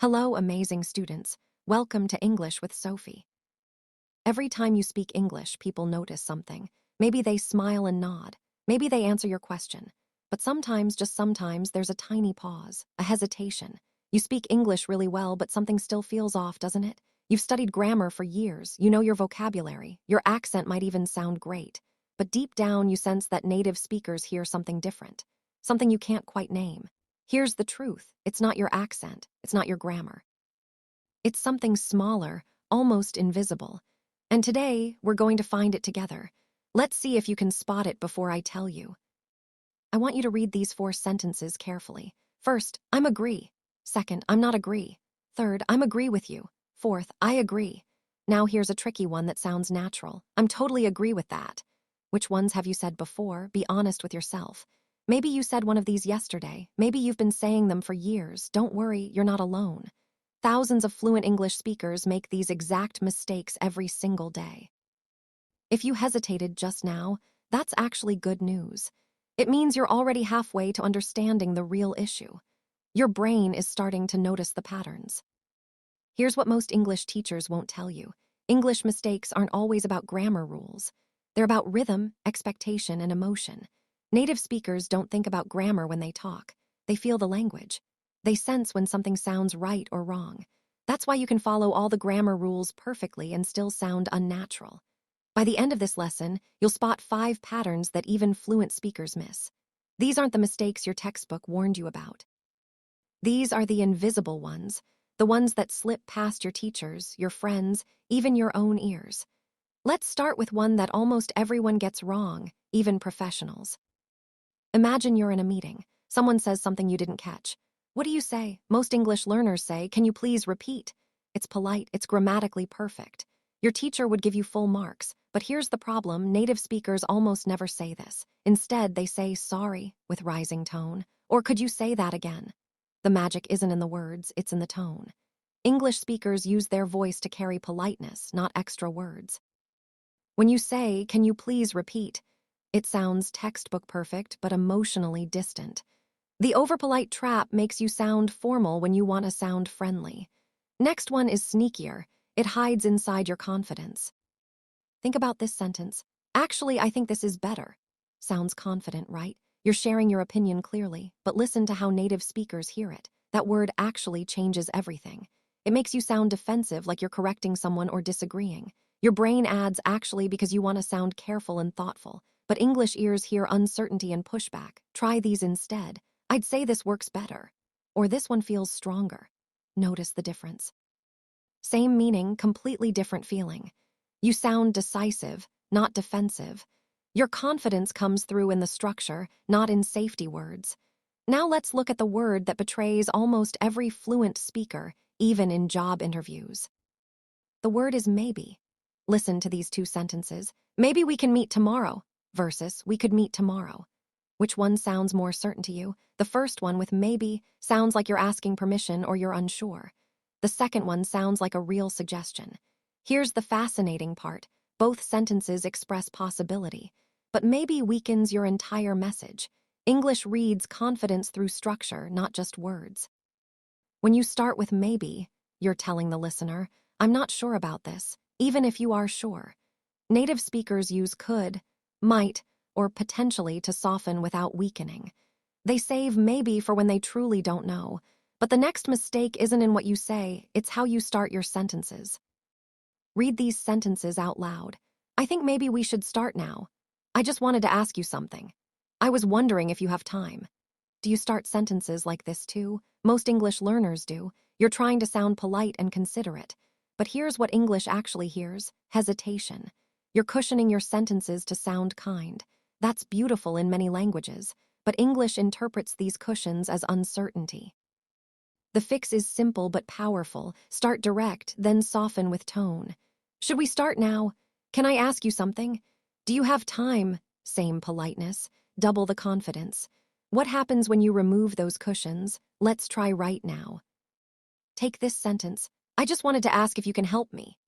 Hello, amazing students. Welcome to English with Sophie. Every time you speak English, people notice something. Maybe they smile and nod. Maybe they answer your question. But sometimes, just sometimes, there's a tiny pause, a hesitation. You speak English really well, but something still feels off, doesn't it? You've studied grammar for years. You know your vocabulary. Your accent might even sound great. But deep down, you sense that native speakers hear something different, something you can't quite name. Here's the truth. It's not your accent. It's not your grammar. It's something smaller, almost invisible. And today, we're going to find it together. Let's see if you can spot it before I tell you. I want you to read these 4 sentences carefully. First, I'm agree. Second, I'm not agree. Third, I'm agree with you. Fourth, I agree. Now here's a tricky one that sounds natural. I'm totally agree with that. Which ones have you said before? Be honest with yourself. Maybe you said one of these yesterday. Maybe you've been saying them for years. Don't worry, you're not alone. Thousands of fluent English speakers make these exact mistakes every single day. If you hesitated just now, that's actually good news. It means you're already halfway to understanding the real issue. Your brain is starting to notice the patterns. Here's what most English teachers won't tell you. English mistakes aren't always about grammar rules. They're about rhythm, expectation, and emotion. Native speakers don't think about grammar when they talk. They feel the language. They sense when something sounds right or wrong. That's why you can follow all the grammar rules perfectly and still sound unnatural. By the end of this lesson, you'll spot 5 patterns that even fluent speakers miss. These aren't the mistakes your textbook warned you about. These are the invisible ones, the ones that slip past your teachers, your friends, even your own ears. Let's start with one that almost everyone gets wrong, even professionals. Imagine you're in a meeting. Someone says something you didn't catch. What do you say? Most English learners say, "Can you please repeat?" It's polite, it's grammatically perfect. Your teacher would give you full marks, but here's the problem: native speakers almost never say this. Instead, they say "sorry" with rising tone, or "could you say that again?" The magic isn't in the words, it's in the tone. English speakers use their voice to carry politeness, not extra words. When you say, "Can you please repeat?" it sounds textbook perfect, but emotionally distant. The overpolite trap makes you sound formal when you want to sound friendly. Next one is sneakier. It hides inside your confidence. Think about this sentence. Actually, I think this is better. Sounds confident, right? You're sharing your opinion clearly, but listen to how native speakers hear it. That word actually changes everything. It makes you sound defensive, like you're correcting someone or disagreeing. Your brain adds actually because you want to sound careful and thoughtful, but English ears hear uncertainty and pushback. Try these instead. I'd say this works better. Or this one feels stronger. Notice the difference. Same meaning, completely different feeling. You sound decisive, not defensive. Your confidence comes through in the structure, not in safety words. Now let's look at the word that betrays almost every fluent speaker, even in job interviews. The word is maybe. Listen to these 2 sentences. Maybe we can meet tomorrow versus we could meet tomorrow. Which one sounds more certain to you? The first one with maybe sounds like you're asking permission or you're unsure. The second one sounds like a real suggestion. Here's the fascinating part. Both sentences express possibility, but maybe weakens your entire message. English reads confidence through structure, not just words. When you start with maybe, you're telling the listener, "I'm not sure about this," even if you are sure. Native speakers use could, might, or potentially to soften without weakening. They save maybe for when they truly don't know. But the next mistake isn't in what you say, it's how you start your sentences. Read these sentences out loud. "I think maybe we should start now. I just wanted to ask you something. I was wondering if you have time." Do you start sentences like this too? Most English learners do. You're trying to sound polite and considerate. But here's what English actually hears: hesitation. You're cushioning your sentences to sound kind. That's beautiful in many languages, but English interprets these cushions as uncertainty. The fix is simple but powerful. Start direct, then soften with tone. "Should we start now? Can I ask you something? Do you have time?" Same politeness, double the confidence. What happens when you remove those cushions? "Let's try right now." Take this sentence. "I just wanted to ask if you can help me."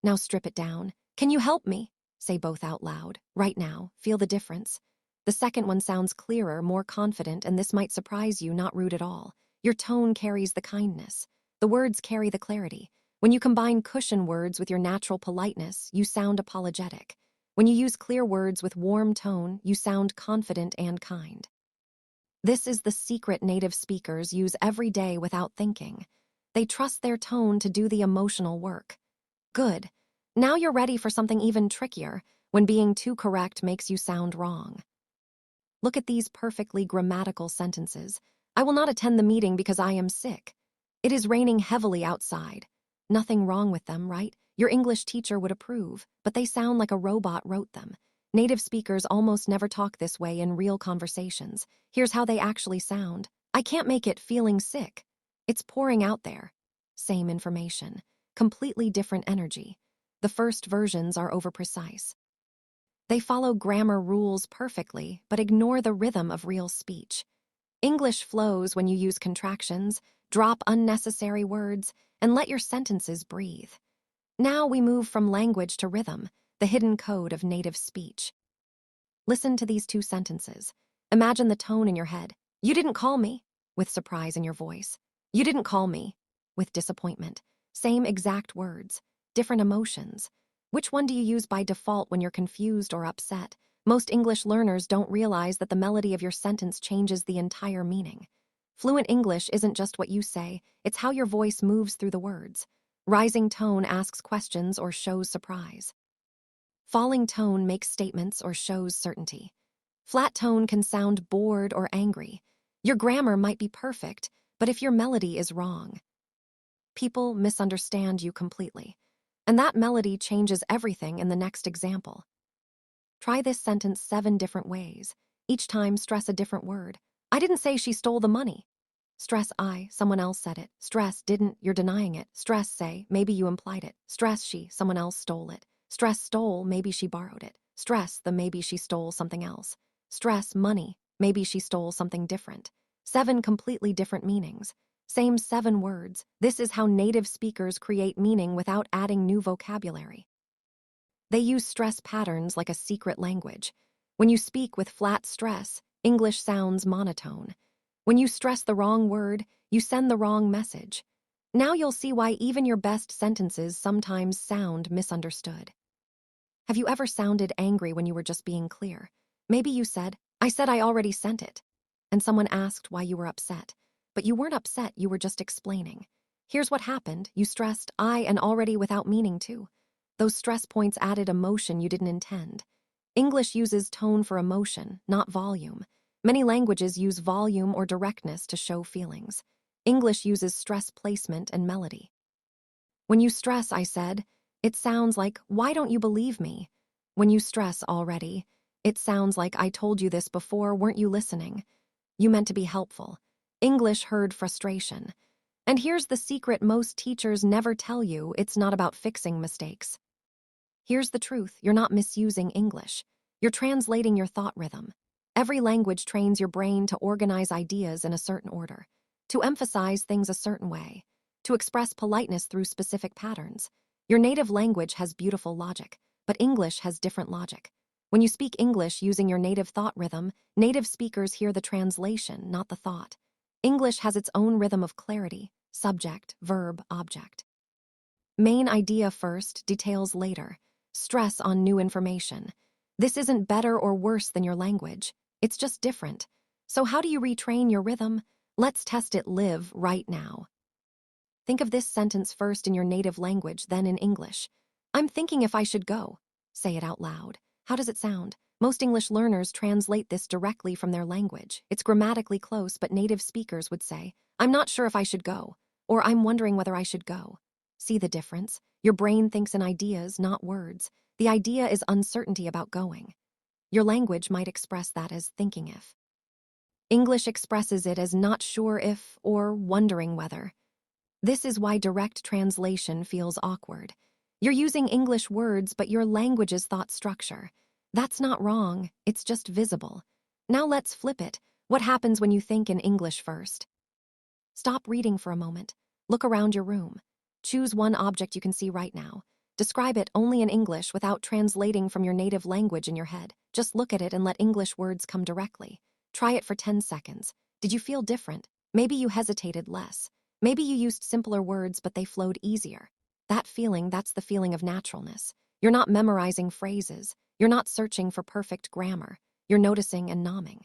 Now strip it down. "Can you help me?" Say both out loud. Right now. Feel the difference. The second one sounds clearer, more confident, and this might surprise you, not rude at all. Your tone carries the kindness. The words carry the clarity. When you combine cushion words with your natural politeness, you sound apologetic. When you use clear words with warm tone, you sound confident and kind. This is the secret native speakers use every day without thinking. They trust their tone to do the emotional work. Good. Now you're ready for something even trickier, when being too correct makes you sound wrong. Look at these perfectly grammatical sentences. I will not attend the meeting because I am sick. It is raining heavily outside. Nothing wrong with them, right? Your English teacher would approve, but they sound like a robot wrote them. Native speakers almost never talk this way in real conversations. Here's how they actually sound. I can't make it feeling sick. It's pouring out there. Same information. Completely different energy. The first versions are over-precise. They follow grammar rules perfectly, but ignore the rhythm of real speech. English flows when you use contractions, drop unnecessary words, and let your sentences breathe. Now we move from language to rhythm, the hidden code of native speech. Listen to these two sentences. Imagine the tone in your head. You didn't call me, with surprise in your voice. You didn't call me, with disappointment. Same exact words, different emotions. Which one do you use by default when you're confused or upset? Most English learners don't realize that the melody of your sentence changes the entire meaning. Fluent English isn't just what you say, it's how your voice moves through the words. Rising tone asks questions or shows surprise. Falling tone makes statements or shows certainty. Flat tone can sound bored or angry. Your grammar might be perfect, but if your melody is wrong, people misunderstand you completely. And that melody changes everything in the next example. Try this sentence 7 different ways. Each time, stress a different word. I didn't say she stole the money. Stress I, someone else said it. Stress didn't, you're denying it. Stress say, maybe you implied it. Stress she, someone else stole it. Stress stole, maybe she borrowed it. Stress the maybe she stole something else. Stress money, maybe she stole something different. 7 completely different meanings. Same 7 words. This is how native speakers create meaning without adding new vocabulary. They use stress patterns like a secret language. When you speak with flat stress, English sounds monotone. When you stress the wrong word, you send the wrong message. Now you'll see why even your best sentences sometimes sound misunderstood. Have you ever sounded angry when you were just being clear? Maybe you said, I said I already sent it. And someone asked why you were upset. But you weren't upset, you were just explaining. Here's what happened. You stressed I and already without meaning to. Those stress points added emotion you didn't intend. English uses tone for emotion, not volume. Many languages use volume or directness to show feelings. English uses stress placement and melody. When you stress, I said, it sounds like, why don't you believe me? When you stress already, it sounds like, I told you this before, weren't you listening? You meant to be helpful. English heard frustration. And here's the secret most teachers never tell you, it's not about fixing mistakes. Here's the truth, you're not misusing English. You're translating your thought rhythm. Every language trains your brain to organize ideas in a certain order, to emphasize things a certain way, to express politeness through specific patterns. Your native language has beautiful logic, but English has different logic. When you speak English using your native thought rhythm, native speakers hear the translation, not the thought. English has its own rhythm of clarity, subject, verb, object. Main idea first, details later. Stress on new information. This isn't better or worse than your language. It's just different. So how do you retrain your rhythm? Let's test it live right now. Think of this sentence first in your native language, then in English. I'm thinking if I should go. Say it out loud. How does it sound? Most English learners translate this directly from their language. It's grammatically close, but native speakers would say, I'm not sure if I should go, or I'm wondering whether I should go. See the difference? Your brain thinks in ideas, not words. The idea is uncertainty about going. Your language might express that as thinking if. English expresses it as not sure if or wondering whether. This is why direct translation feels awkward. You're using English words, but your language's thought structure. That's not wrong, it's just visible. Now let's flip it. What happens when you think in English first? Stop reading for a moment. Look around your room. Choose one object you can see right now. Describe it only in English without translating from your native language in your head. Just look at it and let English words come directly. Try it for 10 seconds. Did you feel different? Maybe you hesitated less. Maybe you used simpler words, but they flowed easier. That feeling, that's the feeling of naturalness. You're not memorizing phrases. You're not searching for perfect grammar. You're noticing and nomming.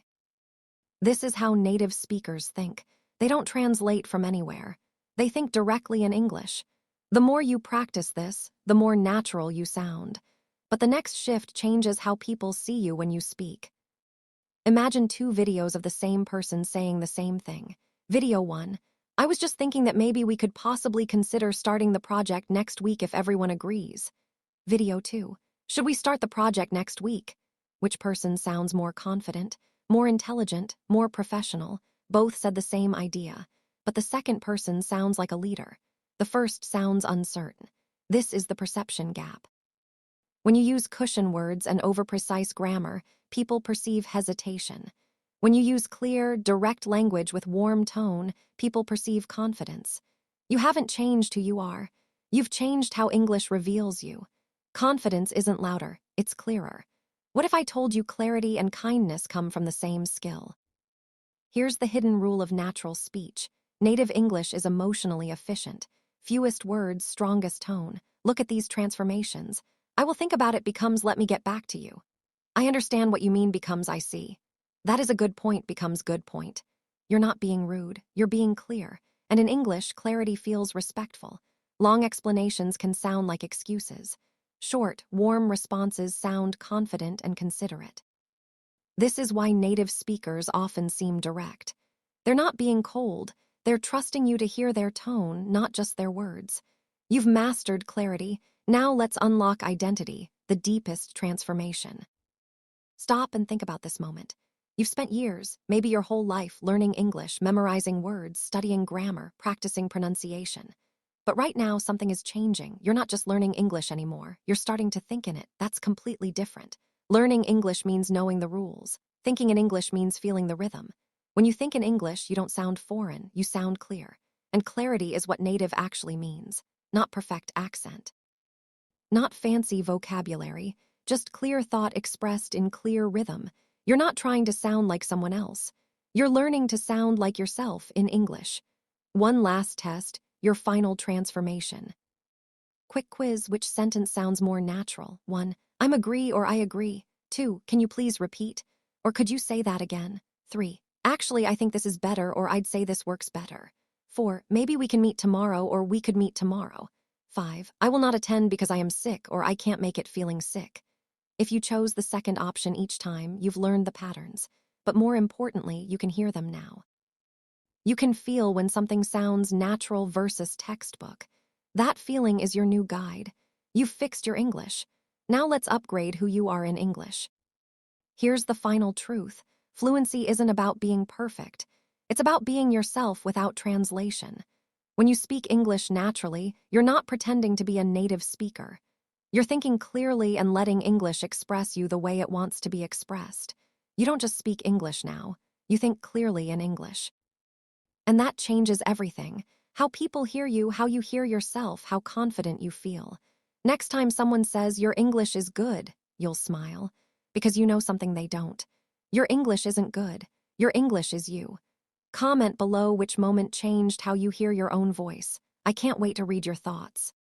This is how native speakers think. They don't translate from anywhere. They think directly in English. The more you practice this, the more natural you sound. But the next shift changes how people see you when you speak. Imagine two videos of the same person saying the same thing. Video 1. I was just thinking that maybe we could possibly consider starting the project next week if everyone agrees. Video 2. Should we start the project next week? Which person sounds more confident, more intelligent, more professional? Both said the same idea, but the second person sounds like a leader. The first sounds uncertain. This is the perception gap. When you use cushion words and over-precise grammar, people perceive hesitation. When you use clear, direct language with warm tone, people perceive confidence. You haven't changed who you are. You've changed how English reveals you. Confidence isn't louder, it's clearer. What if I told you clarity and kindness come from the same skill? Here's the hidden rule of natural speech. Native English is emotionally efficient. Fewest words, strongest tone. Look at these transformations. I will think about it becomes let me get back to you. I understand what you mean becomes I see. That is a good point becomes good point. You're not being rude, you're being clear. And in English, clarity feels respectful. Long explanations can sound like excuses. Short, warm responses sound confident and considerate. This is why native speakers often seem direct. They're not being cold, they're trusting you to hear their tone, not just their words. You've mastered clarity, now let's unlock identity, the deepest transformation. Stop and think about this moment. You've spent years, maybe your whole life, learning English, memorizing words, studying grammar, practicing pronunciation. But right now, something is changing. You're not just learning English anymore. You're starting to think in it. That's completely different. Learning English means knowing the rules. Thinking in English means feeling the rhythm. When you think in English, you don't sound foreign, you sound clear. And clarity is what native actually means, not perfect accent. Not fancy vocabulary, just clear thought expressed in clear rhythm. You're not trying to sound like someone else. You're learning to sound like yourself in English. One last test, your final transformation. Quick quiz, which sentence sounds more natural? 1. I'm agree or I agree. 2. Can you please repeat? Or could you say that again? 3. Actually, I think this is better, or I'd say this works better. 4. Maybe we can meet tomorrow, or we could meet tomorrow. 5. I will not attend because I am sick, or I can't make it feeling sick. If you chose the second option each time, you've learned the patterns. But more importantly, you can hear them now. You can feel when something sounds natural versus textbook. That feeling is your new guide. You've fixed your English. Now let's upgrade who you are in English. Here's the final truth. Fluency isn't about being perfect. It's about being yourself without translation. When you speak English naturally, you're not pretending to be a native speaker. You're thinking clearly and letting English express you the way it wants to be expressed. You don't just speak English now. You think clearly in English. And that changes everything. How people hear you, how you hear yourself, how confident you feel. Next time someone says your English is good, you'll smile. Because you know something they don't. Your English isn't good. Your English is you. Comment below which moment changed how you hear your own voice. I can't wait to read your thoughts.